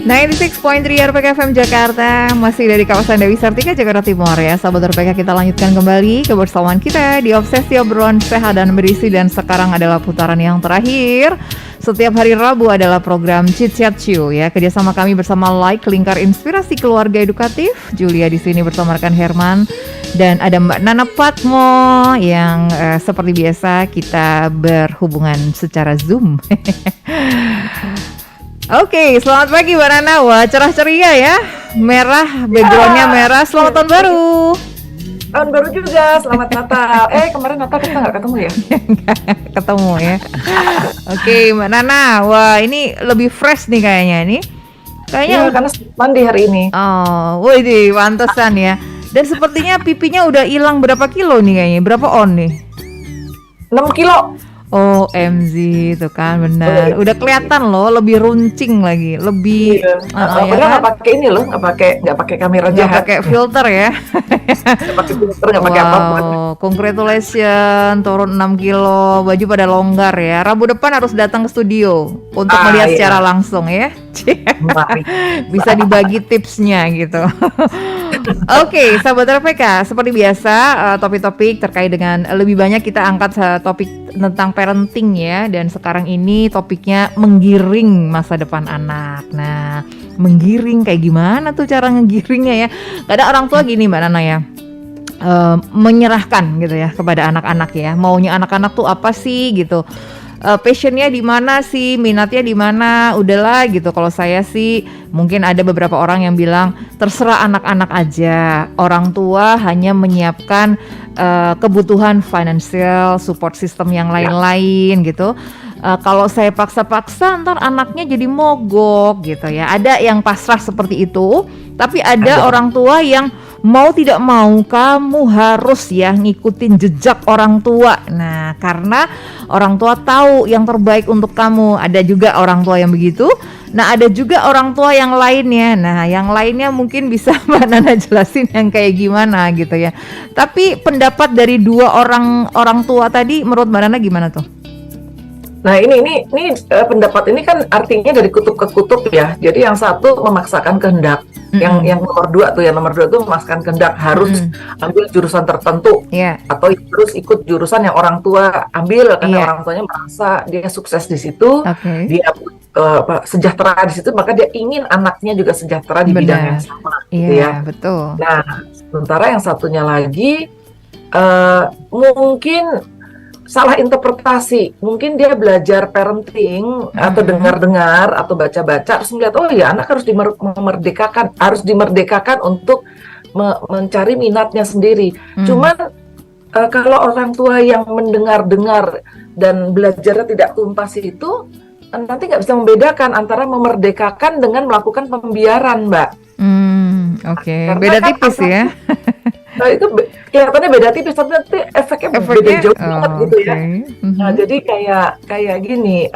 96.3 RPK FM Jakarta, masih dari kawasan Dewi Sartika, Jakarta Timur ya. Sahabat RPK, kita lanjutkan kembali kebersamaan kita di Obsesi Obrolan Sehat dan Berisi. Dan sekarang adalah putaran yang terakhir. Setiap hari Rabu adalah program Chit Chat Chew ya. Kerjasama kami bersama Like, Lingkar Inspirasi Keluarga Edukatif. Julia di sini bersama rekan Herman. Dan ada Mbak Nana Patmo yang seperti biasa kita berhubungan secara Zoom. Oke, selamat pagi Mbak Nana. Wah, cerah ceria ya. Merah, backgroundnya merah. Selamat tahun baru. Tahun baru juga, selamat Natal. Kemarin Natal kita nggak ketemu ya? Ketemu ya. Oke, Mbak Nana. Wah, ini lebih fresh nih kayaknya nih. Kayaknya karena mandi hari ini. Oh, wih, pantesan ya. Dan sepertinya pipinya udah hilang berapa kilo nih kayaknya? Berapa on nih? 6 kilo. Oh, MZ itu kan benar. Udah kelihatan loh, lebih runcing lagi, lebih. Padahal nggak pakai ini loh, nggak pakai kamera jahat, nggak pakai filter ya. Nggak pakai filter, nggak pakai apapun. Congratulations, turun 6 kilo, baju pada longgar ya. Rabu depan harus datang ke studio untuk melihat secara langsung ya. Bisa dibagi tipsnya gitu. Oke, sahabat RPK, seperti biasa topik-topik terkait dengan lebih banyak kita angkat topik tentang parenting ya. Dan sekarang ini topiknya menggiring masa depan anak. Nah, menggiring kayak gimana tuh cara ngegiringnya ya? Kadang orang tua gini Mbak Nana ya, menyerahkan gitu ya kepada anak-anak ya. Maunya anak-anak tuh apa sih gitu. Passionnya di mana sih, minatnya di mana, udahlah gitu. Kalau saya sih mungkin ada beberapa orang yang bilang terserah anak-anak aja, orang tua hanya menyiapkan kebutuhan financial support system yang lain-lain gitu. Kalau saya paksa-paksa ntar anaknya jadi mogok gitu ya. Ada yang pasrah seperti itu, tapi ada orang tua yang mau tidak mau kamu harus ya ngikutin jejak orang tua. Nah, karena orang tua tahu yang terbaik untuk kamu. Ada juga orang tua yang begitu. Nah, ada juga orang tua yang lainnya. Nah, yang lainnya mungkin bisa Mbak Nana jelasin yang kayak gimana gitu ya. Tapi pendapat dari dua orang tua tadi menurut Mbak Nana gimana tuh? Nah, ini pendapat ini kan artinya dari kutub ke kutub ya. Jadi yang satu memaksakan kehendak. Yang nomor dua tuh memaksakan kehendak harus ambil jurusan tertentu atau terus ikut jurusan yang orang tua ambil karena orang tuanya merasa dia sukses di situ, dia sejahtera di situ, maka dia ingin anaknya juga sejahtera di bidang yang sama, gitu ya. Betul. Nah, sementara yang satunya lagi mungkin salah interpretasi, mungkin dia belajar parenting atau dengar-dengar atau baca-baca terus melihat oh ya anak harus dimerdekakan untuk mencari minatnya sendiri. Cuman kalau orang tua yang mendengar-dengar dan belajarnya tidak tuntas itu nanti nggak bisa membedakan antara memerdekakan dengan melakukan pembiaran, Mbak. Beda tipis ya. Nah, itu kelihatannya beda tipis, tapi nanti efeknya beda jauh banget gitu ya. Nah, jadi kayak gini,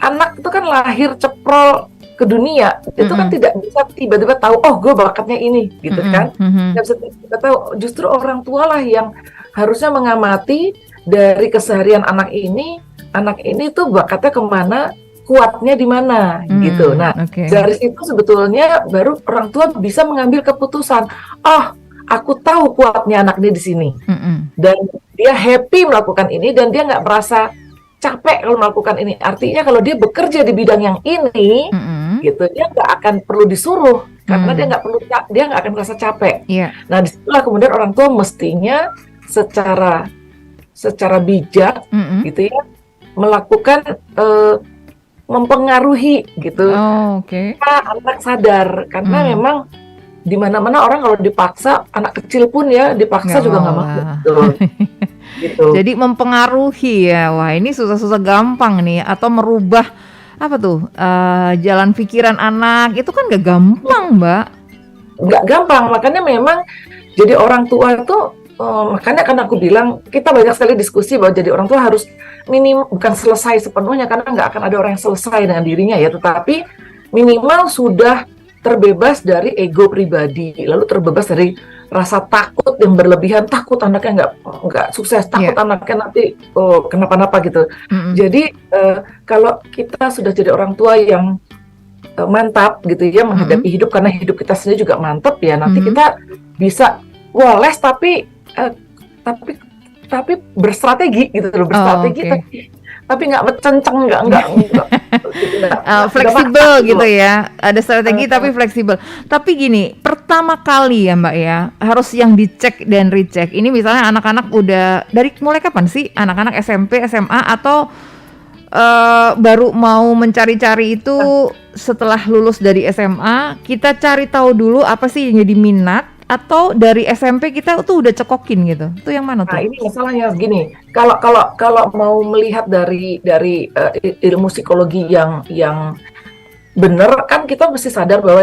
anak itu kan lahir ceprol ke dunia, itu kan tidak bisa tiba-tiba tahu, oh gue bakatnya ini, gitu kan. Nggak bisa tiba-tiba tahu, justru orang tua lah yang harusnya mengamati dari keseharian anak ini tuh bakatnya kemana, kuatnya di mana, gitu. Nah, dari situ sebetulnya baru orang tua bisa mengambil keputusan, aku tahu kuatnya anak ini di sini, dan dia happy melakukan ini, dan dia nggak merasa capek kalau melakukan ini. Artinya kalau dia bekerja di bidang yang ini, gitu, dia nggak akan perlu disuruh karena dia nggak akan merasa capek. Nah, disitulah kemudian orang tua mestinya secara bijak, gitu ya, melakukan mempengaruhi, gitu, anak sadar karena memang di mana-mana orang kalau dipaksa, anak kecil pun ya dipaksa juga nggak mau. Gitu. Jadi mempengaruhi ya. Wah, ini susah-susah gampang nih. Atau merubah apa tuh jalan pikiran anak itu kan nggak gampang, Mbak. Nggak gampang. Makanya memang jadi orang tua itu makanya kan aku bilang kita banyak sekali diskusi bahwa jadi orang tua harus bukan selesai sepenuhnya karena nggak akan ada orang yang selesai dengan dirinya ya. Tetapi minimal sudah terbebas dari ego pribadi, lalu terbebas dari rasa takut yang berlebihan, takut anaknya nggak sukses, takut anaknya nanti kenapa-napa gitu. Jadi kalau kita sudah jadi orang tua yang mantap gitu ya menghadapi hidup, karena hidup kita sendiri juga mantap ya, nanti Mhm. kita bisa woles tapi berstrategi gitu loh, Oh, berstrategi oke. tapi nggak mencengceng, nggak Fleksibel maksa gitu loh. ya, ada strategi tapi fleksibel. Tapi gini, pertama kali ya Mbak ya, harus yang dicek dan recheck. Ini misalnya anak-anak udah dari mulai kapan sih? Anak-anak SMP, SMA atau baru mau mencari-cari itu setelah lulus dari SMA, kita cari tahu dulu apa sih yang jadi minat, atau dari SMP kita tuh udah cekokin gitu. Itu yang mana Nah, tuh? ini masalahnya gini. Kalau mau melihat dari ilmu psikologi yang benar, kan kita mesti sadar bahwa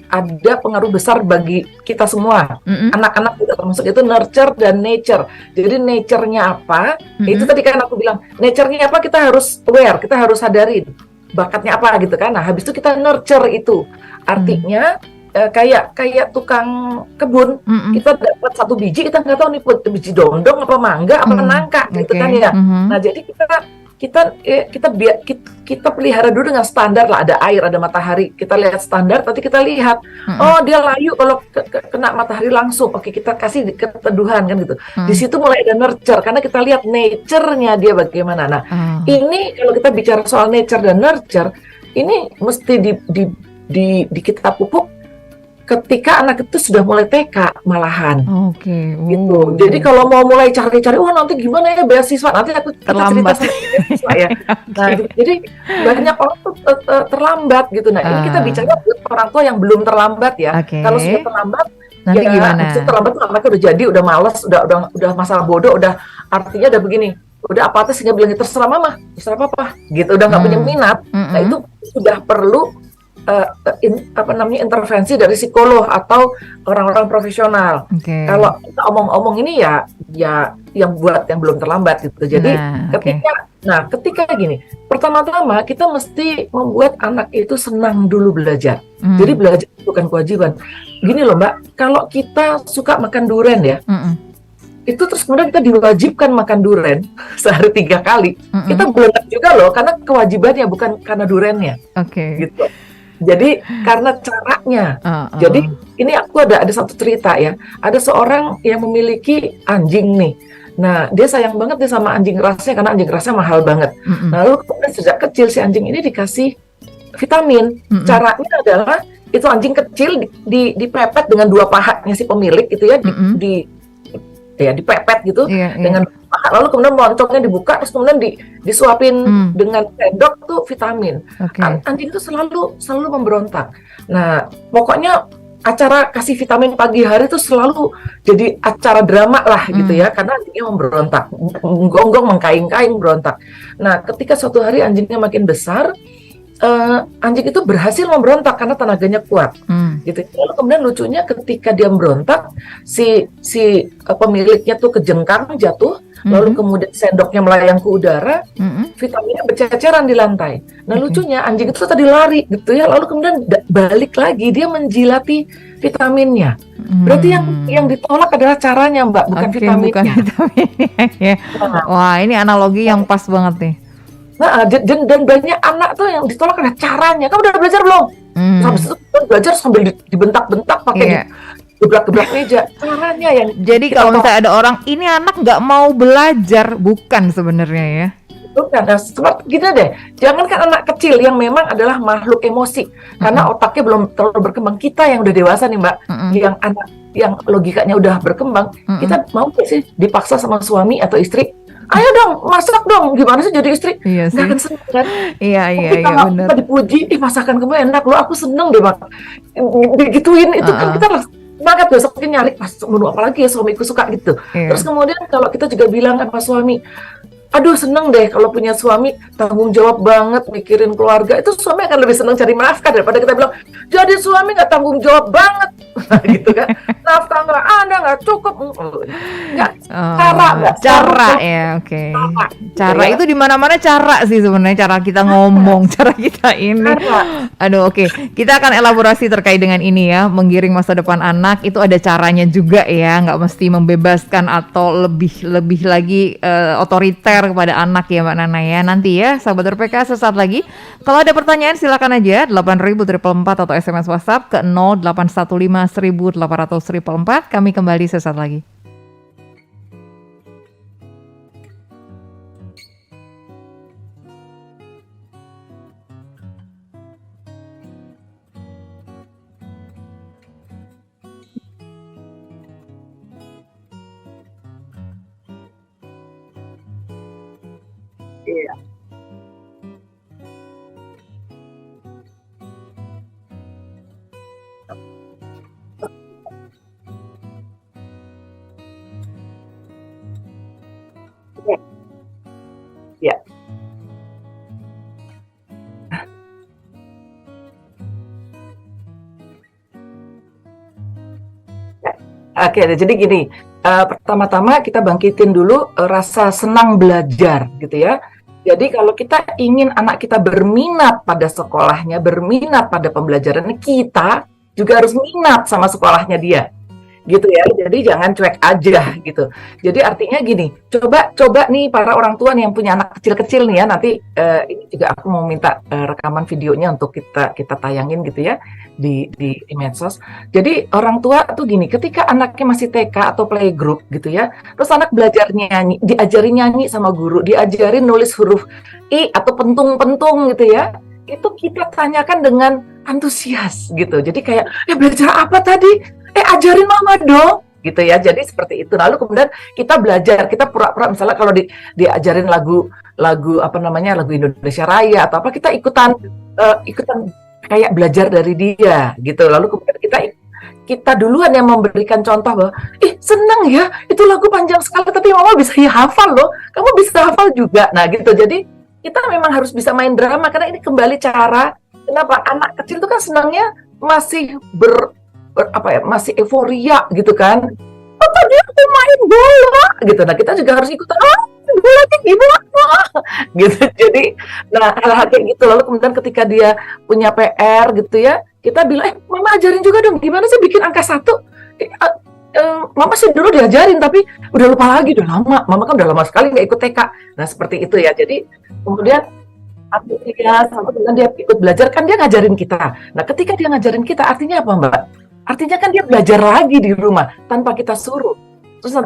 ada pengaruh besar bagi kita semua. Mhm, Anak-anak juga termasuk, itu nurture dan nature. Jadi nature-nya apa? Itu mhm, tadi kan aku bilang, nature-nya apa kita harus aware, kita harus sadarin. Bakatnya apa gitu kan. Nah, habis itu kita nurture itu. Artinya kayak tukang kebun, mhm, kita dapat satu biji, kita nggak tahu nih biji dondong apa mangga apa nangka gitu oke, kan ya. Nah, mhm, jadi kita pelihara dulu dengan standar lah, ada air, ada matahari, kita lihat standar, nanti kita lihat, mhm, oh dia layu kalau kena matahari langsung, oke kita kasih keteduhan kan gitu. Di mhm. situ mulai ada nurture, karena kita lihat nature-nya dia bagaimana. Nah, Oh, ini kalau kita bicara soal nature dan nurture, ini mesti di kita pupuk ketika anak itu sudah mulai TK malahan oke, gitu. Jadi kalau mau mulai cari-cari, wah nanti gimana ya beasiswa, nanti kita cerita terlambat. sama beasiswa ya. Nah, Oke, jadi banyak orang tuh terlambat gitu. Nah, ini kita ah, bicara buat orang tua yang belum terlambat ya. oke. Kalau sudah terlambat, Nanti ya gimana? maksudnya terlambat tuh anaknya udah jadi, udah malas, udah masalah bodoh, udah artinya udah begini, udah apatis sehingga bilang terserah mama, terserah papa, gitu, udah nggak punya Hmm, minat. Nah, mhm, itu sudah perlu intervensi dari psikolog atau orang-orang profesional. oke. Kalau kita omong-omong ini ya yang buat yang belum terlambat gitu. Jadi Nah, oke. ketika gini, pertama-tama kita mesti membuat anak itu senang dulu belajar. Jadi Hmm, belajar bukan kewajiban. Gini loh Mbak, kalau kita suka makan durian ya, mhm, itu terus kemudian kita diwajibkan makan durian sehari 3 kali, kita mhm, belum juga loh, karena kewajibannya bukan karena duriannya oke. gitu. Jadi karena caranya. Heeh, Jadi ini aku ada satu cerita ya. Ada seorang yang memiliki anjing nih. Nah, dia sayang banget nih sama anjing rasnya, karena anjing rasnya mahal banget. mhm, Nah, lalu kemudian sejak kecil si anjing ini dikasih vitamin. mhm, Caranya adalah itu anjing kecil dipepet dengan dua pahanya si pemilik gitu ya, mhm, dipepet gitu iya, iya, dengan paha, lalu kemudian moncongnya dibuka, terus kemudian disuapin hmm, dengan sendok tuh vitamin. oke. Anjing itu selalu memberontak. Nah, pokoknya acara kasih vitamin pagi hari itu selalu jadi acara drama lah gitu Hmm, ya, karena anjingnya memberontak, menggonggong, mengkaing-kaing, berontak. Nah, ketika suatu hari anjingnya makin besar, anjing itu berhasil memberontak karena tenaganya kuat hmm, gitu. Lalu kemudian lucunya ketika dia memberontak, si pemiliknya tuh kejengkang, jatuh, lalu mhm, kemudian sendoknya melayang ke udara, mhm, vitaminnya berceceran di lantai. Nah, oke. lucunya anjing itu tadi lari gitu ya, lalu kemudian balik lagi dia menjilati vitaminnya. Berarti yang Hmm, ditolak adalah caranya, Mbak, bukan oke, bukan vitaminnya. vitaminnya ya. Nah, Wah, ini analogi yang pas banget nih. dan banyak anak tuh yang ditolak adalah caranya. Kamu udah belajar belum? Habis Hmm, itu kita belajar sambil dibentak-bentak, pakai iya. gebrak-gebrak meja. Caranya yang Jadi kita kalau tolak. misalnya ada orang, ini anak nggak mau belajar, bukan sebenarnya ya. Bukan. Nah, seperti gini deh, jangankan anak kecil yang memang adalah makhluk emosi, karena Mhm, otaknya belum terlalu berkembang. Kita yang udah dewasa nih Mbak, mhm, yang anak yang logikanya udah berkembang, mhm. kita mau nggak sih dipaksa sama suami atau istri? Ayo dong, masak dong. Gimana sih jadi istri? Iya Nggak sih. akan seneng kan? Iya, Kok iya, kita iya, nggak benar. kita dipuji, ih masakan kamu enak loh, aku seneng deh Bang. Digituin itu kan Heeh, kita semangat, besoknya nyari menu apa lagi ya suamiku suka gitu. Terus iya. kemudian kalau kita juga bilang sama suami, aduh seneng deh kalau punya suami tanggung jawab banget mikirin keluarga, itu suami akan lebih seneng cari nafkah daripada kita bilang jadi suami nggak tanggung jawab banget. Gitu kan, nafkah nggak ada, nggak cukup, nggak cara, nggak Cara ya, oke. cara gitu Cara ya, itu di mana-mana cara sih sebenarnya, cara kita ngomong, cara kita ini. cara. Aduh, oke. Kita akan elaborasi terkait dengan ini ya, menggiring masa depan anak itu ada caranya juga ya, nggak mesti membebaskan atau lebih lagi otoriter kepada anak ya Mbak Nana ya. Nanti ya sahabat RPK sesaat lagi. Kalau ada pertanyaan silakan aja 8.444 atau SMS WhatsApp ke 0815 1800 444. Kami kembali sesaat lagi. Iya. Iya. Oke, jadi gini, pertama-tama kita bangkitin dulu rasa senang belajar gitu ya. Jadi kalau kita ingin anak kita berminat pada sekolahnya, berminat pada pembelajarannya, kita juga harus minat sama sekolahnya dia. Gitu ya. Jadi jangan cuek aja gitu. Jadi artinya gini, coba nih para orang tua nih yang punya anak kecil-kecil nih ya, nanti ini juga aku mau minta rekaman videonya untuk kita tayangin gitu ya di medsos. Jadi orang tua tuh gini, ketika anaknya masih TK atau playgroup gitu ya, terus anak belajar nyanyi, diajarin nyanyi sama guru, diajarin nulis huruf I atau pentung-pentung gitu ya, itu kita tanyakan dengan antusias gitu. Jadi kayak, belajar apa tadi? Ajarin mama dong, gitu ya. Jadi seperti itu. Lalu kemudian kita belajar, kita pura-pura misalnya kalau diajarin lagu apa namanya, lagu Indonesia Raya atau apa, kita ikutan kayak belajar dari dia, gitu. Lalu kemudian kita duluan yang memberikan contoh bahwa, seneng ya, itu lagu panjang sekali, tapi mama bisa hafal loh, kamu bisa hafal juga. Nah gitu. Jadi kita memang harus bisa main drama, karena ini kembali cara kenapa anak kecil itu kan senangnya masih masih euforia gitu kan. Tadi aku main bola gitu. Nah, kita juga harus ikutan, bolanya gimana? Gitu. Jadi, nah hal-hal kayak gitu. Lalu kemudian ketika dia punya PR gitu ya, kita bilang, mama ajarin juga dong, gimana sih bikin angka 1? Mama sih dulu diajarin, tapi udah lupa lagi, udah lama. Mama kan udah lama sekali nggak ikut TK. Nah, seperti itu ya. Jadi, kemudian kemudian dia ikut belajar, kan dia ngajarin kita. Nah, ketika dia ngajarin kita, artinya apa, Mbak? Artinya kan dia belajar lagi di rumah tanpa kita suruh. Terus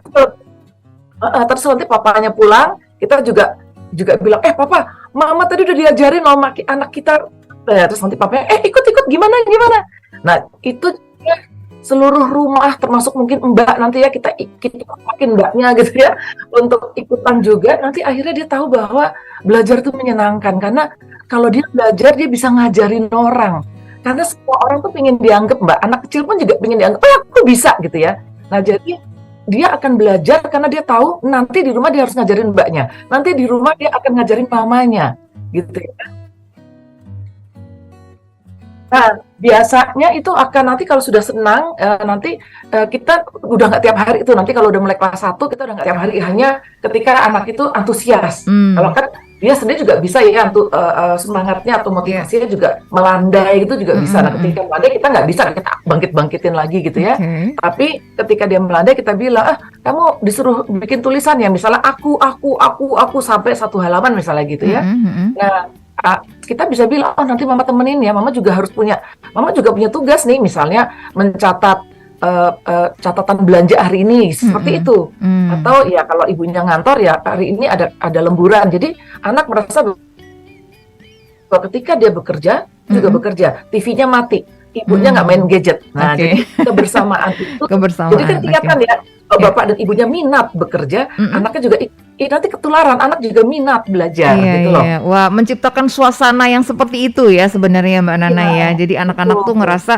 nanti papanya pulang, kita juga bilang, papa, mama tadi udah diajarin loh anak kita. Terus nanti papanya, ikut gimana? Nah itu ya, seluruh rumah termasuk mungkin mbak nanti ya kita makin mbaknya gitu ya untuk ikutan juga. Nanti akhirnya dia tahu bahwa belajar itu menyenangkan, karena kalau dia belajar dia bisa ngajarin orang. Karena semua orang tuh pengen dianggap, Mbak. Anak kecil pun juga pengen dianggap, aku bisa gitu ya. Nah, jadi dia akan belajar karena dia tahu nanti di rumah dia harus ngajarin mbaknya. Nanti di rumah dia akan ngajarin mamanya. Gitu ya. Nah, biasanya itu akan nanti kalau sudah senang, nanti kita udah nggak tiap hari itu. Nanti kalau udah mulai kelas 1, kita udah nggak tiap hari. Hanya ketika anak itu antusias. Kalau kan dia sendiri juga bisa ya, untuk semangatnya atau motivasinya juga melandai itu juga bisa. Nah, ketika melandai kita nggak bisa, kita bangkit-bangkitin lagi gitu ya. Tapi ketika dia melandai kita bilang, kamu disuruh bikin tulisan ya, misalnya aku sampai 1 halaman misalnya gitu ya. Nah, kita bisa bilang, nanti mama temenin ya, mama juga punya tugas nih, misalnya mencatat catatan belanja hari ini seperti itu. Atau ya kalau ibunya ngantor ya hari ini ada lemburan. Jadi anak merasa bahwa ketika dia bekerja juga bekerja, TV-nya mati, ibunya nggak main gadget. Nah, jadi kebersamaan itu. Jadi kan kelihatan ya, bapak dan ibunya minat bekerja, anaknya juga nanti ketularan, anak juga minat belajar gitu loh. Iya. Wah, menciptakan suasana yang seperti itu ya sebenarnya Mbak Nana ya. Jadi anak-anak tuh ngerasa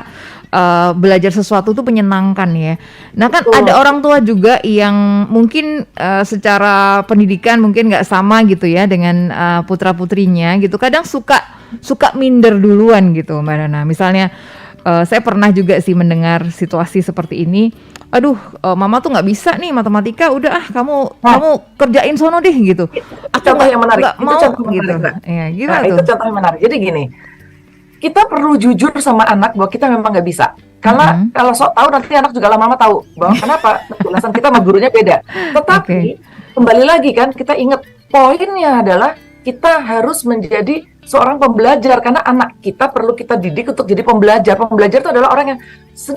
belajar sesuatu tuh menyenangkan ya. Nah kan ada orang tua juga yang mungkin secara pendidikan mungkin nggak sama gitu ya dengan putra-putrinya gitu. Kadang suka minder duluan gitu Mbak Nana. Misalnya saya pernah juga sih mendengar situasi seperti ini. Aduh, mama tuh nggak bisa nih matematika. Udah kamu kerjain sono deh gitu. Aku contoh yang menarik. Nggak mau gitu. Ya, gitu itu contoh yang menarik. Jadi gini, kita perlu jujur sama anak bahwa kita memang nggak bisa. Karena kalau sok tahu nanti anak juga lama-lama tahu bahwa kenapa penjelasan kita sama gurunya beda. Tetapi kembali lagi kan kita ingat poinnya adalah kita harus menjadi seorang pembelajar, karena anak kita perlu kita didik untuk jadi pembelajar. Pembelajar itu adalah orang yang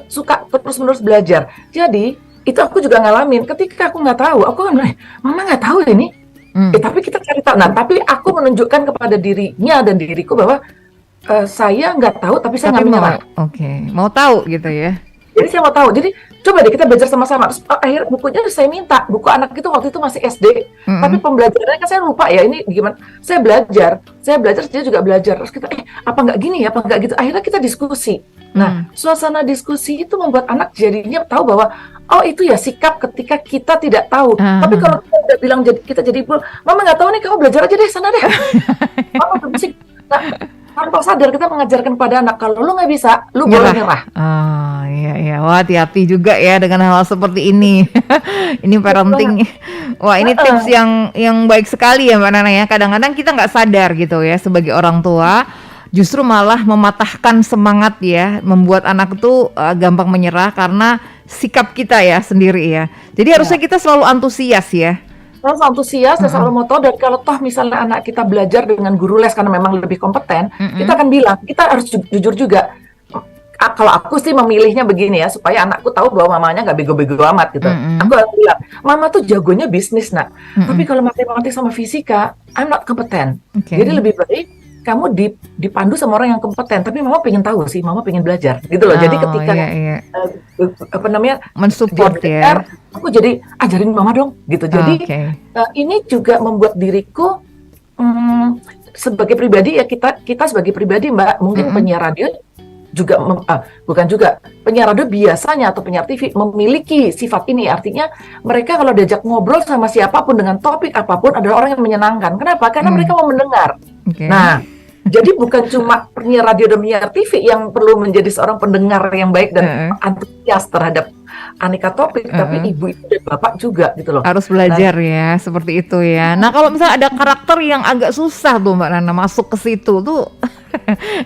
suka terus-menerus belajar. Jadi itu aku juga ngalamin. Ketika aku nggak tahu, aku kan bilang, mama nggak tahu ini. Tapi kita cari tahu. Nah, tapi aku menunjukkan kepada dirinya dan diriku bahwa saya nggak tau, tapi saya nggak menyerah. Mau tahu gitu ya. Jadi saya mau tahu. Jadi coba deh kita belajar sama-sama. Terus akhir bukunya saya minta. Buku anak itu waktu itu masih SD. Tapi pembelajarannya kan saya lupa ya. Ini gimana? Saya belajar, dia juga belajar. Terus kita, apa nggak gini ya? Apa nggak gitu? Akhirnya kita diskusi. Nah, suasana diskusi itu membuat anak jadinya tahu bahwa, oh itu ya sikap ketika kita tidak tahu. Tapi kalau kita udah bilang kita jadi ibu, mama nggak tahu nih, kamu belajar aja deh sana deh. Mama bersih. Nah, tanpa sadar kita mengajarkan pada anak, kalau lu nggak bisa, lu boleh nyerah. Oh iya, wah hati-hati juga ya dengan hal seperti ini. Ini parenting. Wah ini tips yang baik sekali ya Mbak Nana ya. Kadang-kadang kita nggak sadar gitu ya sebagai orang tua, justru malah mematahkan semangat ya, membuat anak itu gampang menyerah karena sikap kita ya sendiri ya. Jadi harusnya kita selalu antusias ya. Terus antusias, saya selalu mau tahu, dan kalau toh misalnya anak kita belajar dengan guru les karena memang lebih kompeten, kita akan bilang, kita harus jujur juga. Kalau aku sih memilihnya begini ya, supaya anakku tahu bahwa mamanya nggak bego-bego amat gitu. Aku akan bilang, mama tuh jagonya bisnis nak, tapi kalau matematik sama fisika, I'm not kompeten. Jadi lebih baik kamu dipandu sama orang yang kompeten, tapi mama pengen tahu sih, mama pengen belajar gitu loh. Jadi ketika mensupport ya, aku jadi ajarin mama dong gitu. Jadi ini juga membuat diriku sebagai pribadi ya, kita sebagai pribadi Mbak, mungkin penyiar radio juga penyiar radio biasanya atau penyiar TV memiliki sifat ini. Artinya mereka kalau diajak ngobrol sama siapapun dengan topik apapun adalah orang yang menyenangkan. Kenapa? Karena mereka mau mendengar. Nah, jadi bukan cuma penyiar radio dan penyiar TV yang perlu menjadi seorang pendengar yang baik dan antusias terhadap aneka topik, tapi ibu itu dan bapak juga gitu loh. Harus belajar ya, seperti itu ya. Nah kalau misalnya ada karakter yang agak susah tuh Mbak Nana masuk ke situ tuh,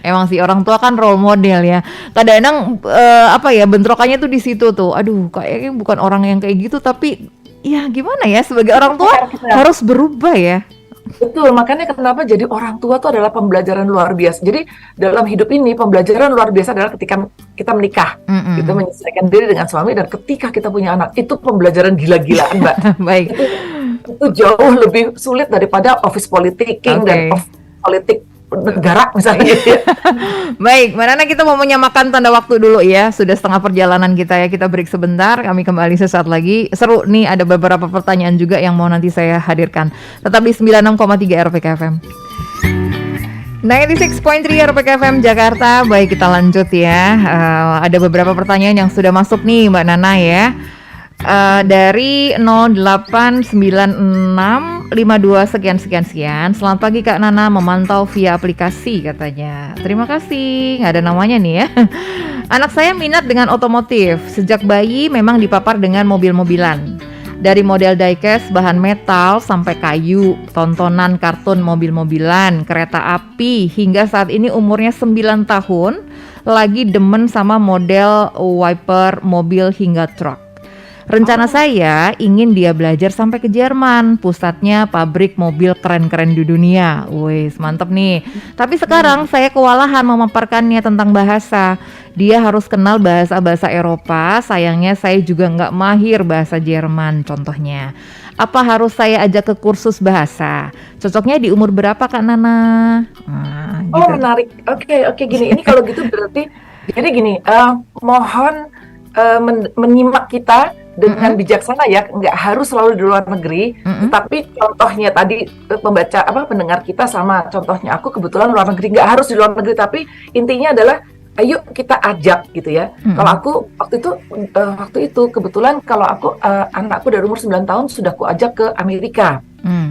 emang sih orang tua kan role model ya. Kadang-kadang bentrokannya tuh di situ tuh. Aduh, kayaknya bukan orang yang kayak gitu, tapi ya gimana ya, sebagai orang tua harus berubah ya. Betul, makanya kenapa jadi orang tua itu adalah pembelajaran luar biasa. Jadi dalam hidup ini pembelajaran luar biasa adalah ketika kita menikah, kita menyesuaikan diri dengan suami, dan ketika kita punya anak, itu pembelajaran gila-gilaan Mbak. Baik. Itu jauh lebih sulit daripada office politicking dan politik negara misalnya gitu ya. Baik, Mbak Nana, kita mau menyamakan tanda waktu dulu ya. Sudah setengah perjalanan kita ya. Kita break sebentar, kami kembali sesaat lagi. Seru nih, ada beberapa pertanyaan juga yang mau nanti saya hadirkan. Tetap di 96,3 RPK FM. 96.3 RPK FM Jakarta. Baik, kita lanjut ya. Ada beberapa pertanyaan yang sudah masuk nih Mbak Nana ya. Dari 089652 sekian. Selamat pagi Kak Nana, memantau via aplikasi katanya. Terima kasih, nggak ada namanya nih ya. Anak saya minat dengan otomotif. Sejak bayi memang dipapar dengan mobil-mobilan. Dari model diecast, bahan metal, sampai kayu, tontonan kartun mobil-mobilan, kereta api, hingga saat ini umurnya 9 tahun, lagi demen sama model wiper mobil hingga truk. Rencana saya ingin dia belajar sampai ke Jerman, pusatnya pabrik mobil keren-keren di dunia. Wih, mantep nih. Tapi sekarang saya kewalahan memaparkannya tentang bahasa. Dia harus kenal bahasa-bahasa Eropa, sayangnya saya juga nggak mahir bahasa Jerman contohnya. Apa harus saya ajak ke kursus bahasa? Cocoknya di umur berapa Kak Nana? Gitu. Oh menarik, oke gini, ini kalau gitu berarti, jadi gini, mohon menyimak kita dengan bijaksana ya, nggak harus selalu di luar negeri, tapi contohnya tadi pendengar kita sama contohnya aku kebetulan luar negeri, nggak harus di luar negeri, tapi intinya adalah ayo kita ajak gitu ya. Kalau aku waktu itu kebetulan kalau aku anakku dari umur 9 tahun sudah aku ajak ke Amerika.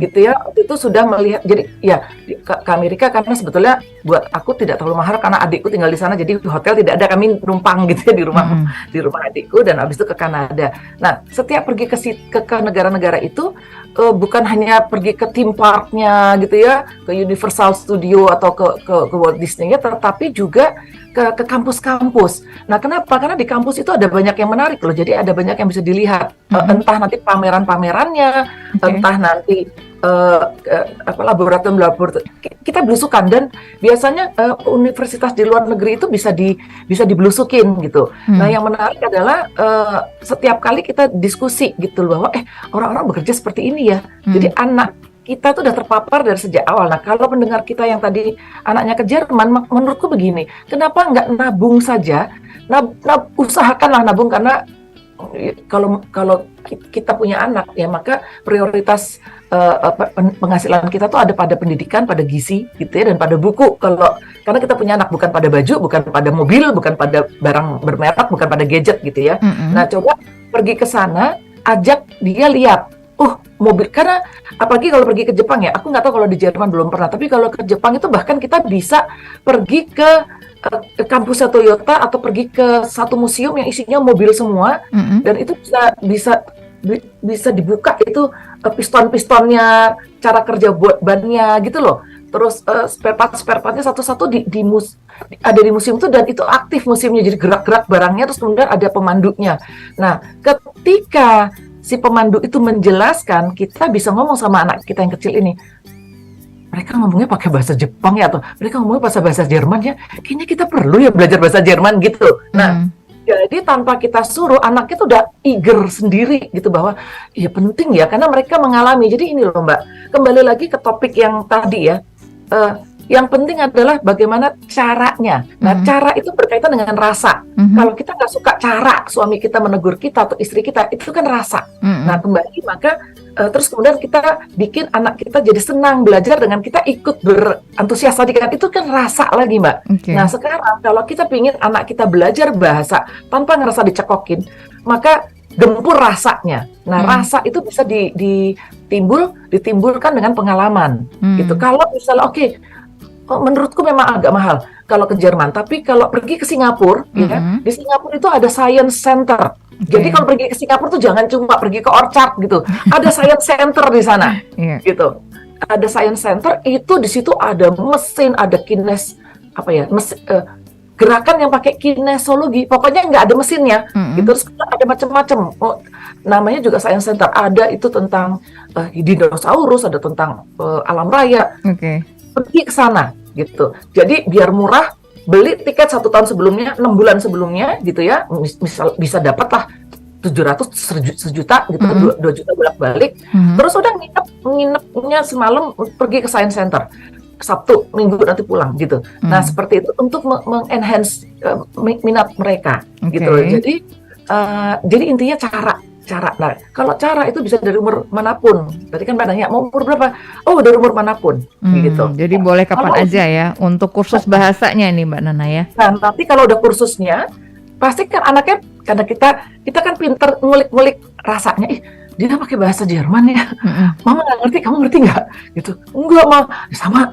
Gitu ya, waktu itu sudah melihat, jadi ya ke Amerika karena sebetulnya buat aku tidak terlalu mahal karena adikku tinggal di sana, jadi hotel tidak ada, kami numpang gitu ya di rumah adikku, dan habis itu ke Kanada. Nah, setiap pergi ke negara-negara itu bukan hanya pergi ke theme parknya gitu ya, ke Universal Studio atau ke Walt Disney-nya, tetapi juga ke kampus-kampus. Nah, kenapa? Karena di kampus itu ada banyak yang menarik loh. Jadi ada banyak yang bisa dilihat. Entah nanti pameran-pamerannya, entah nanti laboratorium kita belusukan, dan biasanya universitas di luar negeri itu bisa dibelusukin gitu. Nah, yang menarik adalah setiap kali kita diskusi gitu loh, bahwa orang-orang bekerja seperti ini ya. Jadi anak kita tuh udah terpapar dari sejak awal. Nah, kalau pendengar kita yang tadi anaknya ke Jerman, menurutku begini, kenapa nggak nabung saja? Usahakanlah nabung, karena kalau kita punya anak ya, maka prioritas penghasilan kita tuh ada pada pendidikan, pada gizi gitu ya, dan pada buku. Karena kita punya anak, bukan pada baju, bukan pada mobil, bukan pada barang bermerek, bukan pada gadget gitu ya. Nah, coba pergi ke sana, ajak dia lihat, mobil, karena apalagi kalau pergi ke Jepang ya, aku nggak tahu kalau di Jerman belum pernah, tapi kalau ke Jepang itu bahkan kita bisa pergi ke kampusnya Toyota atau pergi ke satu museum yang isinya mobil semua, dan itu bisa dibuka itu piston-pistonnya, cara kerja buat bannya gitu loh. Terus spare partnya satu-satu ada di museum itu, dan itu aktif museumnya, jadi gerak-gerak barangnya, terus kemudian ada pemandunya. Nah, ketika si pemandu itu menjelaskan, kita bisa ngomong sama anak kita yang kecil ini, mereka ngomongnya pakai bahasa Jepang ya, atau mereka ngomongnya bahasa Jerman ya, kayaknya kita perlu ya belajar bahasa Jerman gitu. Nah, jadi tanpa kita suruh, anak itu udah eager sendiri gitu, bahwa ya penting ya, karena mereka mengalami. Jadi ini loh Mbak, kembali lagi ke topik yang tadi ya, yang penting adalah bagaimana caranya. Nah, cara itu berkaitan dengan rasa. Kalau kita nggak suka cara suami kita menegur kita atau istri kita, itu kan rasa. Nah, kembali, maka terus kemudian kita bikin anak kita jadi senang belajar dengan kita ikut berantusias tadi kan, itu kan rasa lagi Mbak. Nah, sekarang kalau kita pingin anak kita belajar bahasa tanpa ngerasa dicekokin, maka gempur rasanya. Nah, rasa itu bisa ditimbulkan dengan pengalaman gitu. Kalau misalnya menurutku memang agak mahal kalau ke Jerman, tapi kalau pergi ke Singapura, ya, di Singapura itu ada Science Center. Jadi kalau pergi ke Singapura tuh jangan cuma pergi ke Orchard gitu, ada Science Center di sana, gitu. Ada Science Center, itu di situ ada mesin, ada gerakan yang pakai kinesologi, pokoknya nggak ada mesinnya, gitu. Terus ada macam-macam. Namanya juga Science Center. Ada itu tentang dinosaurus, ada tentang alam raya. Pergi ke sana gitu. Jadi biar murah, beli tiket 1 tahun sebelumnya, 6 bulan sebelumnya gitu ya. Misal bisa dapat lah 700, sejuta gitu, 2 juta bolak-balik. Terus udah nginepnya semalam, pergi ke Science Center. Sabtu, Minggu nanti pulang gitu. Nah, seperti itu untuk mengenhance minat mereka gitu. Jadi intinya cara. Nah, kalau cara itu bisa dari umur manapun. Tadi kan Mbak nanya, mau umur berapa? Dari umur manapun, gitu. Jadi boleh kapan aja ya, untuk kursus bahasanya nih Mbak Nana ya. Nah, nanti kalau udah kursusnya, pasti kan anaknya, karena kita kan pinter ngulik-ngulik rasanya, dia pakai bahasa Jerman ya, Mama nggak ngerti, kamu ngerti nggak? Gitu. Enggak, Ma,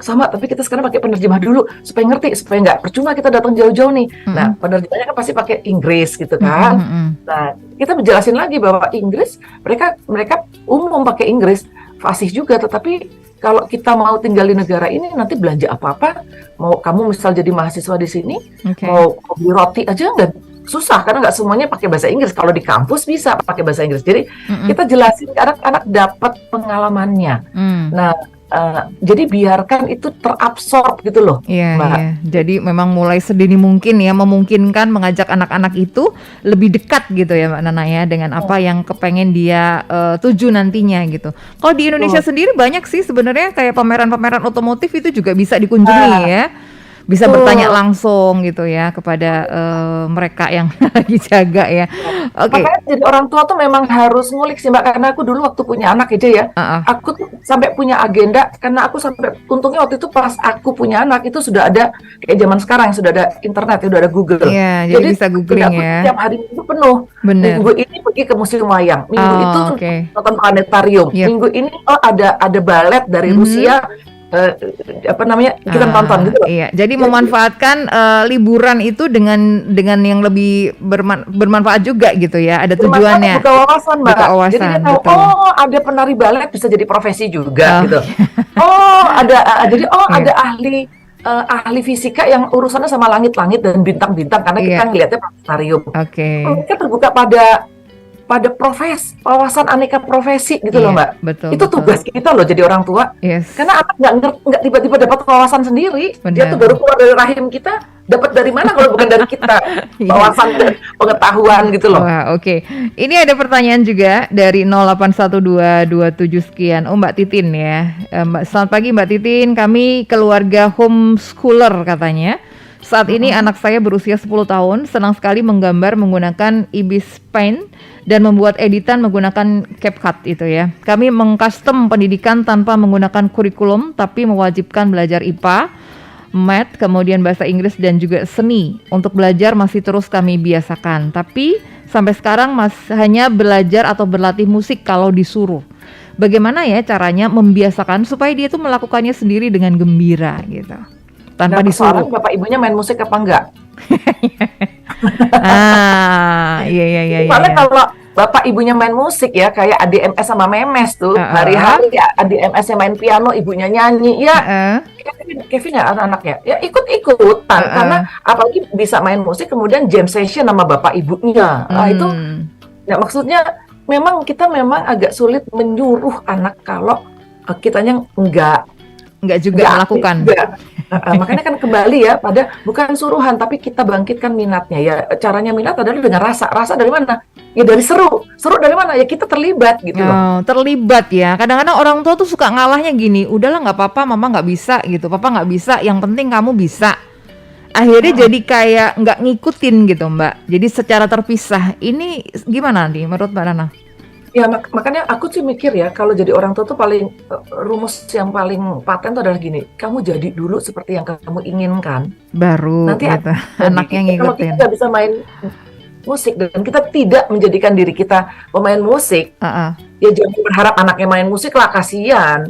sama, tapi kita sekarang pakai penerjemah dulu, supaya ngerti, supaya nggak percuma kita datang jauh-jauh nih. Nah, penerjemahnya kan pasti pakai Inggris gitu kan. Nah, kita menjelasin lagi bahwa Inggris, mereka umum pakai Inggris, fasih juga, tetapi kalau kita mau tinggal di negara ini, nanti belanja apa-apa, mau kamu misal jadi mahasiswa di sini, mau beli roti aja nggak susah, karena nggak semuanya pakai bahasa Inggris. Kalau di kampus bisa pakai bahasa Inggris. Jadi kita jelasin ke anak-anak dapat pengalamannya. Nah, jadi biarkan itu terabsorb gitu loh, Mbak. Jadi memang mulai sedini mungkin ya, memungkinkan mengajak anak-anak itu lebih dekat gitu ya Mbak Nana ya, dengan apa yang kepengen dia tuju nantinya gitu. Kalau di Indonesia sendiri banyak sih sebenarnya kayak pameran-pameran otomotif itu juga bisa dikunjungi ya. Bisa bertanya langsung gitu ya kepada mereka yang lagi jaga ya. Makanya jadi orang tua tuh memang harus ngulik sih Mbak, karena aku dulu waktu punya anak aja ya, aku tuh sampai punya agenda, karena aku sampai, untungnya waktu itu pas aku punya anak itu sudah ada kayak zaman sekarang yang sudah ada internet, sudah ada Google. Jadi bisa googling ya. Tiap hari itu penuh. Minggu ini pergi ke museum wayang, minggu itu nonton planetarium, minggu ini ada balet dari Rusia. Kita tonton gitu loh. Jadi memanfaatkan liburan itu dengan yang lebih bermanfaat juga gitu ya. Ada tujuannya. Buka wawasan, Mbak. Jadi dia tahu, ada penari balet bisa jadi profesi juga gitu. Ada ahli fisika yang urusannya sama langit-langit dan bintang-bintang, karena kita ngelihatnya planetarium. Mereka terbuka pada pada wawasan aneka profesi gitu loh, Iya, Mbak. betul Itu betul. tugas kita loh jadi orang tua. Yes, Karena anak nggak tiba-tiba dapat wawasan sendiri. Dia tuh benar. baru keluar dari rahim kita, dapat dari mana kalau bukan dari kita? Iya. Wawasan dan pengetahuan gitu loh. Wah, oke. Ini ada pertanyaan juga dari 081227 sekian. Oh, Mbak Titin ya. Selamat pagi Mbak Titin. Kami keluarga homeschooler katanya. Saat ini anak saya berusia 10 tahun, senang sekali menggambar menggunakan Ibis Paint dan membuat editan menggunakan CapCut itu ya. Kami mengcustom pendidikan tanpa menggunakan kurikulum, tapi mewajibkan belajar IPA, Math, kemudian bahasa Inggris dan juga seni. Untuk belajar masih terus kami biasakan, tapi sampai sekarang hanya belajar atau berlatih musik kalau disuruh. Bagaimana ya caranya membiasakan supaya dia tuh melakukannya sendiri dengan gembira gitu, tanpa Nah, disuruh. persoalan bapak ibunya main musik apa enggak? Iya. Soalnya kalau bapak ibunya main musik ya, kayak ADMS sama Memes tuh, hari-hari ya ADMS-nya main piano, ibunya nyanyi, ya Kevin ya anak-anaknya, ya ikut-ikutan, karena apalagi bisa main musik, kemudian jam session sama bapak ibunya. Nah itu, ya maksudnya memang kita agak sulit menyuruh anak kalau kitanya Enggak juga melakukan. Makanya kan kembali ya pada bukan suruhan, tapi kita bangkitkan minatnya ya. Caranya minat adalah dengan rasa dari mana? Ya dari seru dari mana? Ya kita terlibat gitu loh. Terlibat ya. Kadang-kadang orang tua tuh suka ngalahnya gini, udahlah nggak apa-apa, mama nggak bisa gitu, papa nggak bisa, yang penting kamu bisa. Akhirnya jadi kayak nggak ngikutin gitu Mbak. Jadi secara terpisah. Ini gimana nih menurut Mbak Nana? Ya makanya aku sih mikir ya, kalau jadi orang tua tuh paling rumus yang paling paten tuh adalah gini, kamu jadi dulu seperti yang kamu inginkan, Baru nanti gitu. Anaknya ngikutin. kalau kita nggak bisa main musik dan kita tidak menjadikan diri kita pemain musik, ya jangan berharap anaknya main musik lah, kasihan.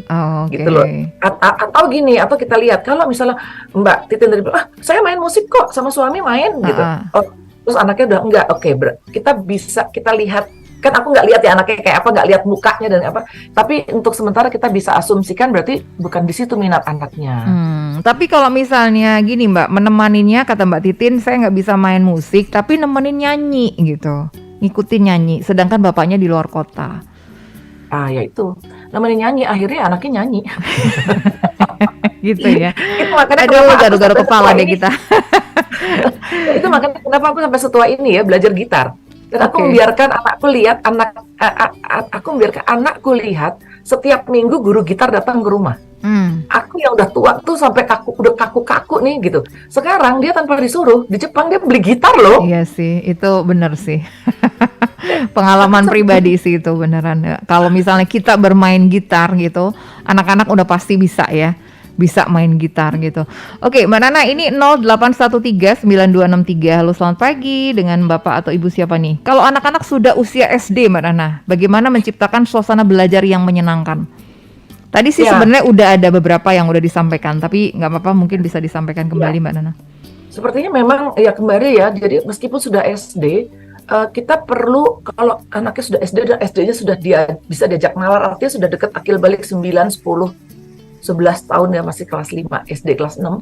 Gitu loh. Atau gini, atau kita lihat kalau misalnya Mbak Titin tadi bilang, saya main musik kok sama suami main gitu. Terus anaknya udah enggak, oke, kita lihat. Kan aku nggak lihat ya anaknya kayak apa, nggak lihat mukanya dan apa. Tapi untuk sementara kita bisa asumsikan berarti bukan di situ minat anaknya. Tapi kalau misalnya gini Mbak, menemaninya kata Mbak Titin, saya nggak bisa main musik, tapi nemenin nyanyi gitu, ngikutin nyanyi. Sedangkan bapaknya di luar kota. Ya itu, nemenin nyanyi, akhirnya anaknya nyanyi. Gitu ya. Itu makanya garu-garu kepala deh kita. Itu makanya kenapa aku sampai setua ini ya belajar gitar. Dan aku membiarkan anakku lihat setiap minggu guru gitar datang ke rumah. Aku yang udah tua tuh sampai udah kaku-kaku nih gitu. Sekarang dia tanpa disuruh, di Jepang dia beli gitar loh. Iya sih, itu bener sih. Pengalaman pribadi sih itu beneran. Kalau misalnya kita bermain gitar gitu, anak-anak udah pasti bisa ya. Bisa main gitar gitu. Oke, Mbak Nana, ini 08139263. Halo, selamat pagi, dengan Bapak atau Ibu siapa nih? Kalau anak-anak sudah usia SD, Mbak Nana, bagaimana menciptakan suasana belajar yang menyenangkan? Tadi sih sebenarnya udah ada beberapa yang udah disampaikan, tapi nggak apa-apa, mungkin bisa disampaikan kembali Mbak Nana. Sepertinya memang ya kembali ya, jadi meskipun sudah SD, kita perlu, kalau anaknya sudah SD dan SD-nya sudah bisa diajak nalar, artinya sudah dekat akil balik 9, 10, 11 tahun ya, masih kelas 5, SD kelas 6,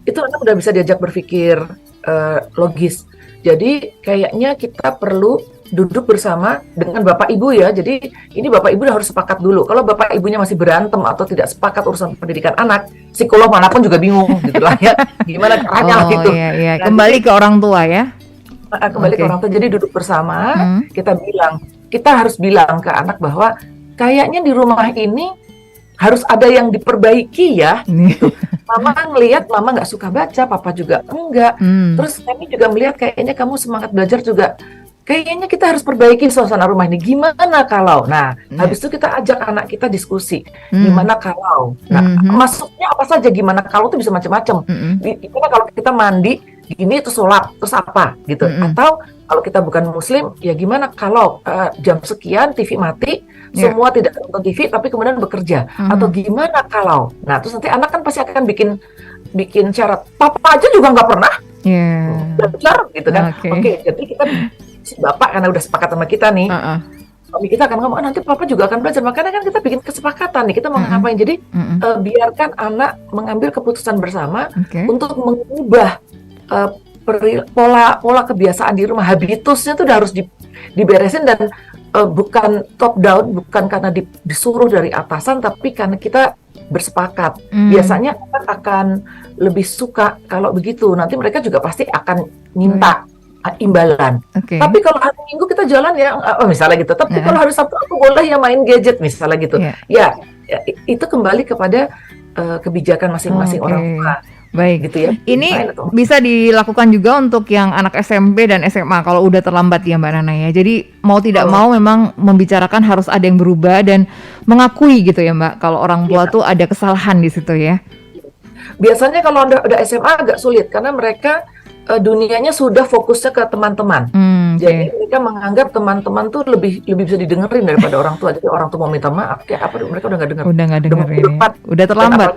itu anak udah bisa diajak berpikir logis. Jadi kayaknya kita perlu duduk bersama dengan bapak ibu ya. Jadi ini bapak ibu harus sepakat dulu. Kalau bapak ibunya masih berantem atau tidak sepakat urusan pendidikan anak, psikolog manapun juga bingung gitu lah ya. Gimana caranya gitu. Iya. Kembali ke orang tua ya. Kembali ke orang tua. Jadi duduk bersama, kita harus bilang ke anak bahwa kayaknya di rumah ini harus ada yang diperbaiki ya, gitu. Mama ngelihat mama nggak suka baca, papa juga enggak. Terus kami juga melihat kayaknya kamu semangat belajar juga. Kayaknya kita harus perbaiki suasana rumah ini. Gimana kalau? Nah, habis itu kita ajak anak kita diskusi. Gimana kalau? Nah, masuknya apa saja? Gimana kalau itu bisa macam-macam. Gimana kalau kita mandi, gini itu sholat, terus apa? Gitu. Atau kalau kita bukan muslim, ya gimana kalau jam sekian TV mati, semua tidak nonton TV tapi kemudian bekerja, atau gimana kalau, nah terus nanti anak kan pasti akan bikin syarat, papa aja juga nggak pernah belajar gitu kan. Oke, jadi kita si bapak karena udah sepakat sama kita nih, kita akan ngomong nanti papa juga akan belajar, makanya kan kita bikin kesepakatan nih, kita mau ngapain. Jadi biarkan anak mengambil keputusan bersama untuk mengubah pola kebiasaan di rumah, habitusnya tuh udah harus diberesin, dan bukan top down, bukan karena disuruh dari atasan, tapi karena kita bersepakat. Biasanya anak akan lebih suka kalau begitu. Nanti mereka juga pasti akan minta imbalan. Tapi kalau hari Minggu kita jalan ya, misalnya gitu. Tapi kalau hari Sabtu aku boleh ya main gadget misalnya gitu. Ya, itu kembali kepada kebijakan masing-masing orang tua. Baik, gitu ya. Ini bisa dilakukan juga untuk yang anak SMP dan SMA kalau udah terlambat ya Mbak Nana ya. Jadi mau tidak mau memang membicarakan harus ada yang berubah dan mengakui gitu ya Mbak. Kalau orang tua tuh ada kesalahan di situ ya. Biasanya kalau udah SMA agak sulit karena mereka dunianya sudah fokusnya ke teman-teman. Jadi mereka menganggap teman-teman tuh lebih bisa didengerin daripada orang tua. Jadi orang tua mau minta maaf kayak apa mereka udah nggak dengar. Udah nggak dengerin. Udah terlambat.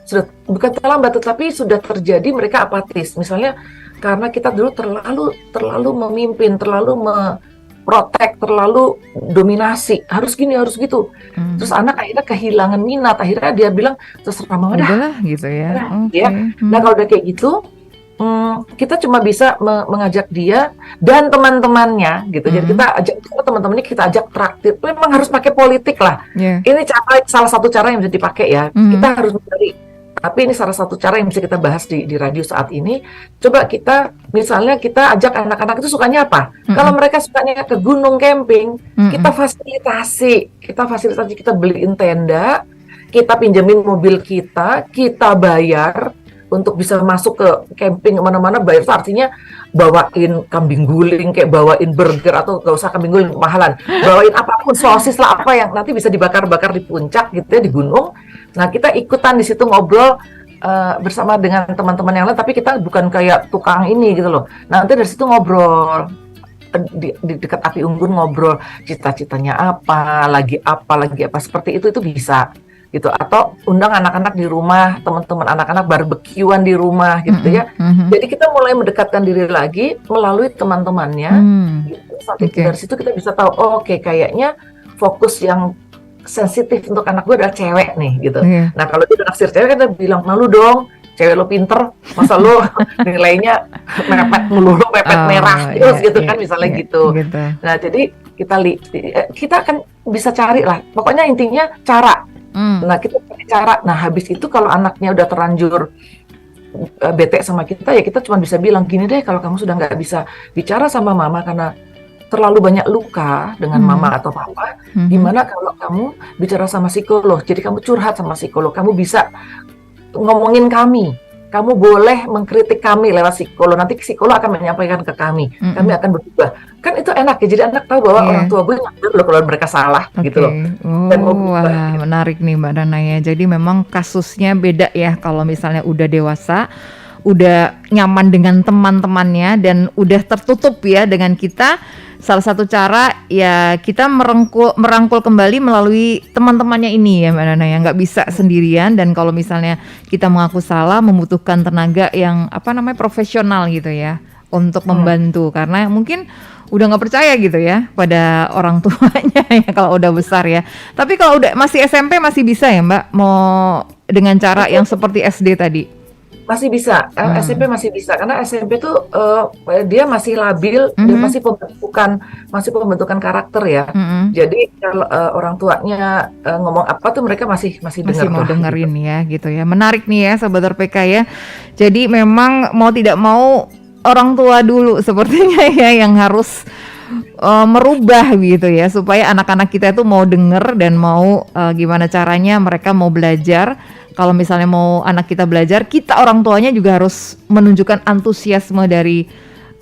Sudah bukan terlambat tetapi sudah terjadi mereka apatis. Misalnya karena kita dulu terlalu memimpin, terlalu protek, terlalu dominasi, harus gini, harus gitu. Terus anak akhirnya kehilangan minat, akhirnya dia bilang terserah mama dah. Udahlah gitu ya. Nah kalau udah kayak gitu, kita cuma bisa mengajak dia dan teman-temannya gitu. Jadi kita ajak teman-temannya, kita ajak traktir. Memang harus pakai politik lah. Ini salah satu cara yang bisa dipakai ya. Kita harus mencari. Tapi ini salah satu cara yang bisa kita bahas di radio saat ini. Coba kita, misalnya kita ajak anak-anak itu sukanya apa? Kalau mereka sukanya ke gunung camping, kita fasilitasi, kita beliin tenda, kita pinjemin mobil kita bayar untuk bisa masuk ke camping mana-mana. Bayar itu artinya bawain kambing guling, kayak bawain burger, atau gak usah kambing guling, mahalan. Bawain apapun, sosis lah, apa yang nanti bisa dibakar-bakar di puncak gitu ya, di gunung. Nah kita ikutan di situ ngobrol bersama dengan teman-teman yang lain, tapi kita bukan kayak tukang ini gitu loh. Nanti dari situ ngobrol di dekat api unggun, ngobrol cita-citanya apa, lagi apa seperti itu bisa gitu. Atau undang anak-anak di rumah, teman-teman anak-anak barbekyuan di rumah gitu ya. Jadi kita mulai mendekatkan diri lagi melalui teman-temannya gitu. Sampai dari situ kita bisa tahu, oke, kayaknya fokus yang sensitif untuk anak gue adalah cewek nih gitu. Nah kalau dia naksir cewek kan dia bilang, malu dong, cewek lo pinter, masa lo nilainya mepet melulu, mepet merah terus gitu kan, misalnya gitu. Nah jadi kita akan bisa cari lah, pokoknya intinya cara. Nah kita cari cara. Nah habis itu kalau anaknya udah terlanjur bete sama kita, ya kita cuma bisa bilang gini deh, kalau kamu sudah nggak bisa bicara sama mama karena terlalu banyak luka dengan mama atau papa, gimana kalau kamu bicara sama psikolog? Jadi kamu curhat sama psikolog, kamu bisa ngomongin kami, kamu boleh mengkritik kami lewat psikolog, nanti psikolog akan menyampaikan ke kami, kami akan berubah. Kan itu enak ya, jadi anak tahu bahwa orang tua gue nyadar loh kalau mereka salah gitu loh. Wah, menarik nih Mbak Nana ya. Jadi memang kasusnya beda ya kalau misalnya udah dewasa, udah nyaman dengan teman-temannya dan udah tertutup ya dengan kita. Salah satu cara ya kita merangkul kembali melalui teman-temannya ini ya Mbak Nana ya, nggak bisa sendirian. Dan kalau misalnya kita mengaku salah, membutuhkan tenaga yang profesional gitu ya untuk membantu, karena mungkin udah nggak percaya gitu ya pada orang tuanya ya kalau udah besar ya. Tapi kalau udah masih SMP masih bisa ya Mbak, mau dengan cara yang seperti SD tadi? Masih bisa, SMP masih bisa, karena SMP tuh dia masih labil, dia masih pembentukan karakter ya. Jadi kalau orang tuanya ngomong apa tuh mereka masih mau dengerin gitu. Ya gitu ya. Menarik nih ya Sobat RPK ya. Jadi memang mau tidak mau orang tua dulu sepertinya ya yang harus merubah gitu ya, supaya anak-anak kita itu mau denger dan mau gimana caranya mereka mau belajar. Kalau misalnya mau anak kita belajar, kita orang tuanya juga harus menunjukkan antusiasme dari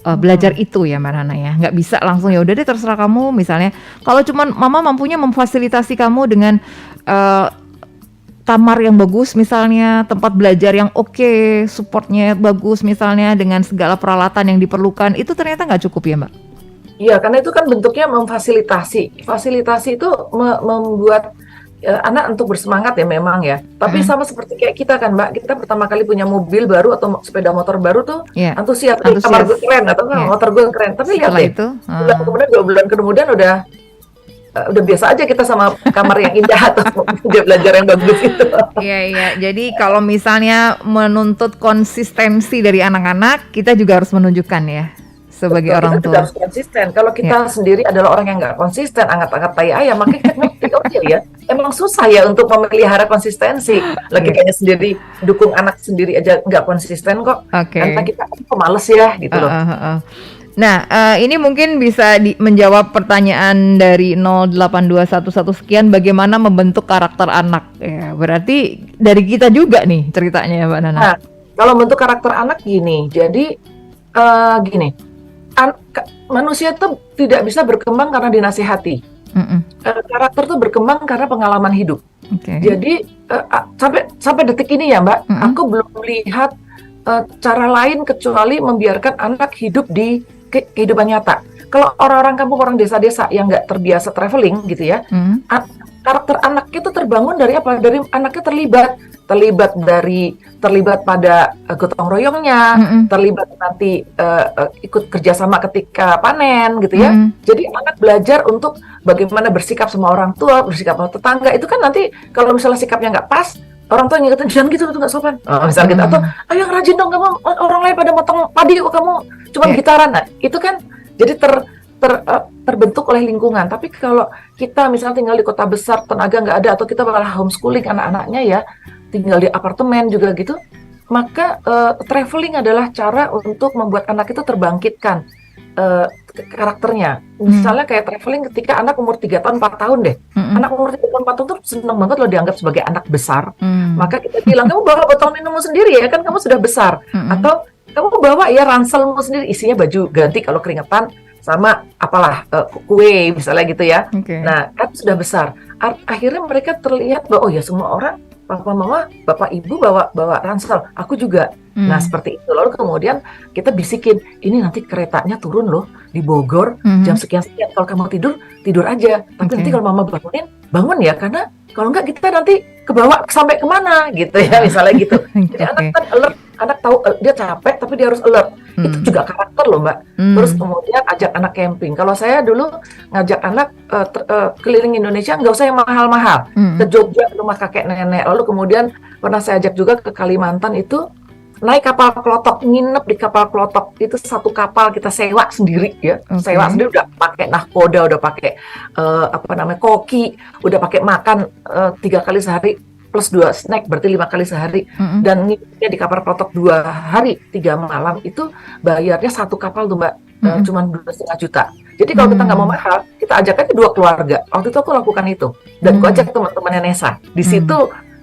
belajar itu ya Mbak Nana ya. Nggak bisa langsung ya udah deh terserah kamu. Misalnya kalau cuman mama mampunya memfasilitasi kamu dengan kamar yang bagus misalnya, tempat belajar yang oke, supportnya bagus misalnya, dengan segala peralatan yang diperlukan, itu ternyata nggak cukup ya Mbak? Iya, karena itu kan bentuknya memfasilitasi. Fasilitasi itu membuat anak untuk bersemangat ya memang ya. Tapi sama seperti kayak kita kan Mbak, kita pertama kali punya mobil baru atau sepeda motor baru tuh antusias. Kamar gue keren atau motor gue keren. Tapi lihat deh, kemudian 2 bulan kemudian udah biasa aja kita sama kamar yang indah atau dia belajar yang bagus itu. Iya. Jadi kalau misalnya menuntut konsistensi dari anak-anak, kita juga harus menunjukkan ya sebagai Betul, orang kita juga tua. harus konsisten. Kalau Ya, kita sendiri adalah orang yang nggak konsisten, angkat-angkat tai ayam, maka kita ngerti, oh iya ya, emang susah ya untuk memelihara konsistensi. Lagi ya, kayaknya sendiri, dukung anak sendiri aja nggak konsisten kok. Karena oke. kita kok males ya, gitu loh. Heeh, heeh. Nah, ini mungkin bisa menjawab pertanyaan dari 082111 sekian, bagaimana membentuk karakter anak. Ya, berarti dari kita juga nih ceritanya ya Mbak Nana. Nah, kalau bentuk karakter anak gini, jadi gini, manusia itu tidak bisa berkembang karena dinasihati. Mm-mm. Karakter itu berkembang karena pengalaman hidup. Oke. Jadi sampai detik ini ya Mbak, Mm-mm. aku belum melihat cara lain kecuali membiarkan anak hidup di kehidupan nyata. Kalau orang-orang kampung, orang desa-desa yang nggak terbiasa traveling gitu ya, Mm. karakter anak itu terbangun dari apa? Dari anaknya terlibat pada gotong royongnya, Mm-mm. terlibat nanti ikut kerjasama ketika panen gitu ya. Mm-mm. Jadi anak belajar untuk bagaimana bersikap sama orang tua, bersikap sama tetangga. Itu kan nanti kalau misalnya sikapnya nggak pas, orang tua ngingetin jangan gitu, itu nggak sopan. Misalnya gitu, atau ayo yang rajin dong kamu, orang lain pada motong padi kok kamu cuma Yeah. gitaran. Nah, itu kan jadi terbentuk oleh lingkungan. Tapi kalau kita misalnya tinggal di kota besar, tenaga nggak ada, atau kita malah homeschooling anak-anaknya ya, tinggal di apartemen juga gitu, maka traveling adalah cara untuk membuat anak itu terbangkitkan karakternya. Misalnya kayak traveling ketika anak umur 3 tahun, 4 tahun deh. Mm-mm. Anak umur 3 tahun, 4 tahun tuh seneng banget loh dianggap sebagai anak besar. Mm. Maka kita bilang, kamu bawa botol minummu sendiri ya, kan kamu sudah besar. Mm-mm. Atau kamu bawa ya ranselmu sendiri, isinya baju ganti kalau keringetan, sama apalah kue misalnya gitu ya. Oke. Nah, kan sudah besar. Akhirnya mereka terlihat bahwa oh ya semua orang, papa mama, bapak ibu bawa ransel, aku juga. Nah, seperti itu. Lalu kemudian kita bisikin, ini nanti keretanya turun loh di Bogor jam sekian-sekian. Kalau kamu tidur aja. Tapi nanti kalau mama bangun ya, karena kalau enggak kita nanti kebawa sampai kemana gitu ya, misalnya gitu. Jadi anak kan alert, anak tahu dia capek tapi dia harus alert. Itu juga karakter loh Mbak. Terus kemudian ajak anak camping. Kalau saya dulu ngajak anak keliling Indonesia, nggak usah yang mahal-mahal. Ke Jogja, rumah kakek nenek. Lalu kemudian pernah saya ajak juga ke Kalimantan itu, naik kapal klotok, nginep di kapal klotok. Itu satu kapal kita sewa sendiri ya. Sewa sendiri, udah pakai nahkoda, udah pakai koki, udah pakai makan 3 kali sehari plus 2 snack, berarti 5 kali sehari. Dan nginepnya di kapal klotok 2 hari 3 malam, itu bayarnya satu kapal tuh Mbak, cuma 2,5 juta. Jadi kalau kita nggak mau mahal, kita ajak aja 2 keluarga. Waktu itu aku lakukan itu, dan aku ajak teman-temannya Nesa.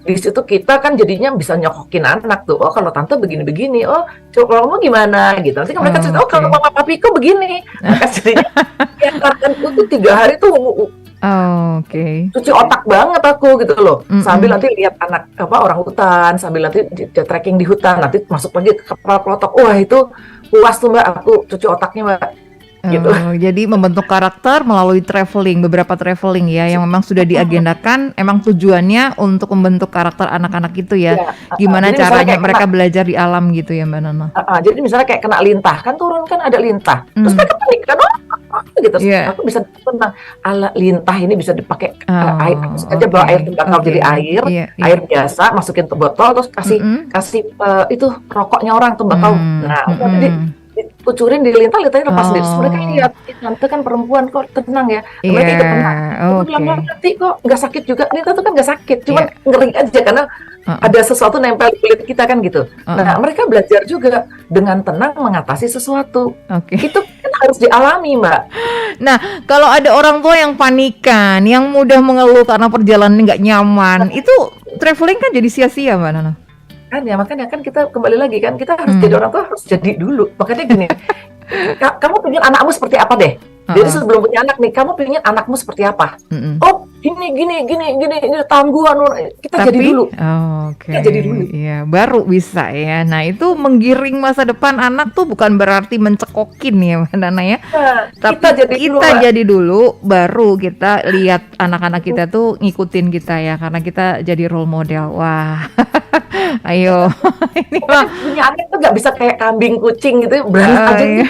Di situ kita kan jadinya bisa nyokokin anak tuh. Oh kalau tante begini-begini, oh coba kamu gimana gitu. Nanti kan mereka cerita, oh kalau mama papiku begini. Maka jadinya ya kartu tuh 3 hari tuh cuci otak banget aku gitu loh. Sambil nanti lihat anak orang hutan, sambil nanti trekking di hutan, nanti masuk lagi ke kapal klotok. Wah itu puas tuh Mbak, aku cuci otaknya Mbak. Gitu. Jadi membentuk karakter melalui beberapa traveling ya, yang memang sudah diagendakan, emang tujuannya untuk membentuk karakter anak-anak itu ya. Gimana caranya mereka belajar di alam gitu ya Mbak Nana. Jadi misalnya kayak kena lintah, kan turun kan ada lintah, terus mereka panik kan, gitu. Aku bisa tenang, lintah ini bisa dipakai air, aja bawa air tembakau jadi air biasa, masukin ke botol, terus kasih itu rokoknya orang tembakau. Nah, kucurin di lintahnya lepas sendiri. Terus mereka lihat, tante kan perempuan kok tenang ya. Mereka ikut tenang. Lama nanti kok nggak sakit juga. Lintah itu kan nggak sakit, cuma ngeri aja karena ada sesuatu nempel di kulit kita kan gitu. Nah, mereka belajar juga dengan tenang mengatasi sesuatu. Itu kan harus dialami Mbak. Nah, kalau ada orang tua yang panikan, yang mudah mengeluh karena perjalanan nggak nyaman, itu traveling kan jadi sia-sia Mbak Nana. Kan ya, makanya kan kita kembali lagi kan, kita harus jadi orang tua, harus jadi dulu. Makanya gini, kamu pengen anakmu seperti apa deh? Jadi sebelum punya anak nih, kamu pengen anakmu seperti apa? Oh, gini, tangguhan. Kita jadi dulu. Kita jadi dulu. Iya, baru bisa ya. Nah, itu menggiring masa depan anak tuh bukan berarti mencekokin ya, Mbak Nana ya. Tapi kita jadi dulu, baru kita lihat anak-anak kita tuh ngikutin kita ya, karena kita jadi role model. Wah. Ayo. Ini mah punya anak tuh nggak bisa kayak kambing kucing gitu, berantem aja.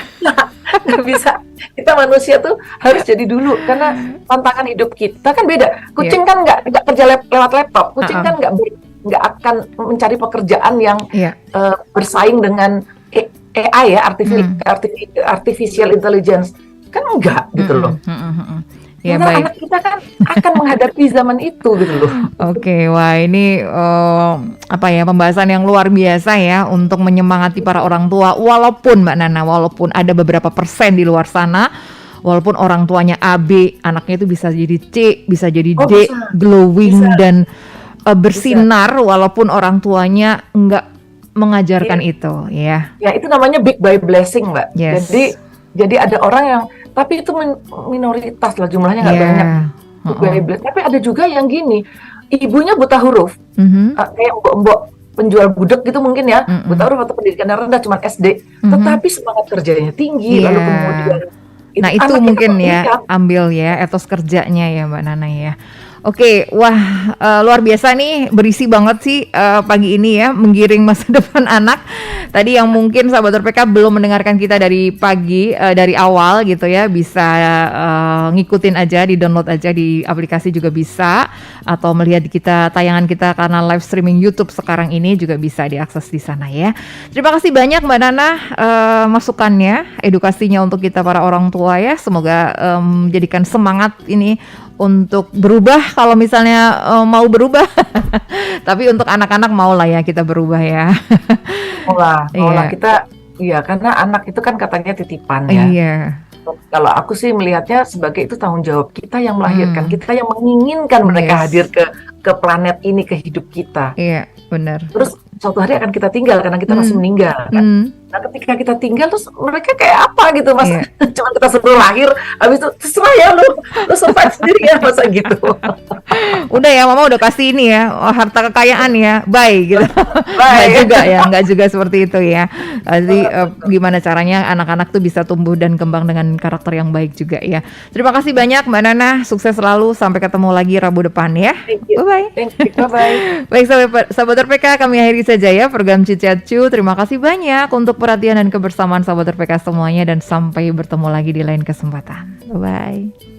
Nggak bisa. Kita manusia tuh harus jadi dulu, karena tantangan hidup kita kan beda. Kucing kan nggak kerja lewat laptop. Kucing kan nggak akan mencari pekerjaan yang bersaing dengan AI ya, artificial intelligence, kan enggak gitu loh. Ya, Karena baik. anak kita kan akan menghadapi zaman itu gitu loh. Oke, wah ini apa ya, pembahasan yang luar biasa ya untuk menyemangati para orang tua. Walaupun Mbak Nana, walaupun ada beberapa persen di luar sana, walaupun orang tuanya AB, anaknya itu bisa jadi C, bisa jadi Oh D, bisa, glowing bisa, dan bisa. bersinar, walaupun orang tuanya enggak mengajarkan Iya. itu, ya. Ya itu namanya big by blessing, Mbak. Yes. Jadi ada orang yang, tapi itu minoritas lah, jumlahnya nggak Ya. banyak. Big by blessing. Tapi ada juga yang gini, ibunya buta huruf, kayak mbok-mbok penjual gudeg gitu mungkin ya, buta huruf atau pendidikannya rendah, cuma SD, tetapi semangat kerjanya tinggi, lalu kemudian Nah itu anak mungkin kita ya melihat, ambil ya etos kerjanya ya Mbak Nana ya. Oke, wah luar biasa nih, berisi banget sih pagi ini ya, menggiring masa depan anak. Tadi yang mungkin sahabat RPK belum mendengarkan kita dari pagi, dari awal gitu ya, bisa ngikutin aja, di download aja di aplikasi juga bisa, atau melihat kita tayangan kita karena live streaming YouTube sekarang ini juga bisa diakses di sana ya. Terima kasih banyak Mbak Nana masukannya, edukasinya untuk kita para orang tua ya. Semoga menjadikan semangat ini untuk berubah kalau misalnya mau berubah. Tapi untuk anak-anak mau lah ya kita berubah ya. maulah Iya. kita, ya karena anak itu kan katanya titipan ya. Iya. Kalau aku sih melihatnya sebagai itu tanggung jawab kita yang melahirkan, kita yang menginginkan mereka Yes. hadir ke planet ini, ke hidup kita. Iya, benar. Terus suatu hari akan kita tinggal karena kita masih meninggal kan. Nah ketika kita tinggal terus mereka kayak apa gitu mas? Iya. Cuman kita sebelum lahir, habis itu terserah ya lu survive sendiri ya, masa gitu. Udah ya, mama udah kasih ini ya, harta kekayaan ya, bye gitu. Nggak Bye. juga ya, nggak juga seperti itu ya. Jadi gimana caranya anak-anak tuh bisa tumbuh dan kembang dengan karakter yang baik juga ya. Terima kasih banyak Mbak Nana, sukses selalu, sampai ketemu lagi Rabu depan ya. Thank you. Bye-bye. Thank you. Bye-bye. Baik sahabat RPK, kami akhiri saja ya program Cicat-Cu. Terima kasih banyak untuk perhatian dan kebersamaan sahabat RPK semuanya, dan sampai bertemu lagi di lain kesempatan. Bye-bye.